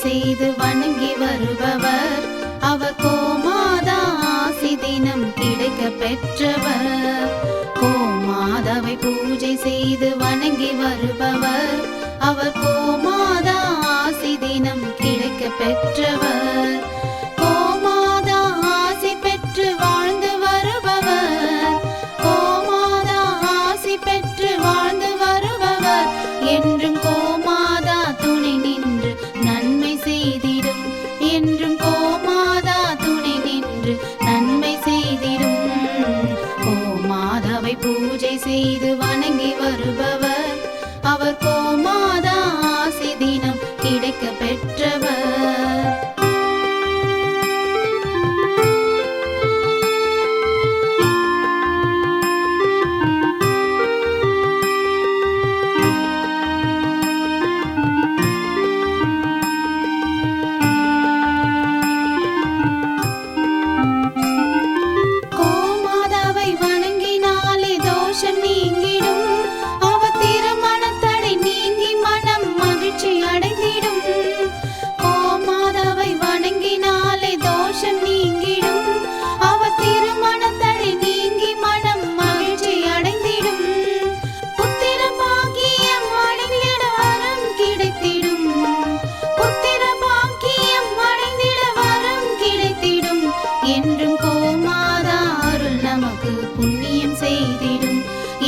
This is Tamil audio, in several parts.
செய்து வணங்கி வருபவர் அவர் கோமாதா ஆசி தினம் கிடைக்க பெற்றவர். கோமாதாவை பூஜை செய்து வணங்கி வருபவர் அவர் கோமாதா ஆசி தினம் கிடைக்க பெற்றவர். கோமாதா ஆசி பெற்று வாழ்ந்து வருபவர் கோமாதா ஆசி பெற்று வாழ்ந்து வருபவர் என்றும் கோமாதா துணை நின்று நன்மை செய்திடும். என்றும் கோமாதா துணை நின்று நன்மை செய்திடும். கோமாதாவை பூஜை செய்து வணங்கி வருபவர் அவர் கோமாதா ஆசி தினம் கிடைக்க பெற்றவர். கோமாதாவை வணங்கினாலே தோஷம் நீங்கிடும். அவர் திருமணத்தடை நீங்கி மனம் மகிழ்ச்சி அடைந்திடும். கோமாதாவை வணங்கினாலே தோஷம் நீங்கிடும். அவர் திருமணத்தடை நீங்கி மனம் மகிழ்ச்சி அடைந்திடும். புத்திர பாக்கியம் அடைந்திட வரம் கிடைத்திடும். புத்திர பாக்கியம் அடைந்திட வரம் கிடைத்திடும். என்றும் கோமாதா அருள் நமக்கு புண்ணியம் செய்திடும்.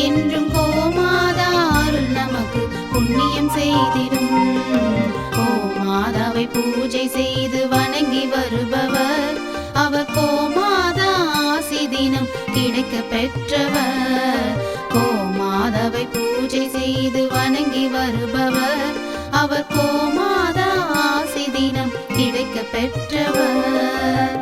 என்றும் கோமாதா அருள் நமக்கு புண்ணியம் செய்திடும். கோமாதாவை பூஜை செய்து வணங்கி வருபவர் அவர் கோமாதா ஆசி தினம் கிடைக்க பெற்றவர். கோமாதாவை பூஜை செய்து வணங்கி வருபவர் அவர் கோமாதா ஆசி தினம் கிடைக்க பெற்றவர்.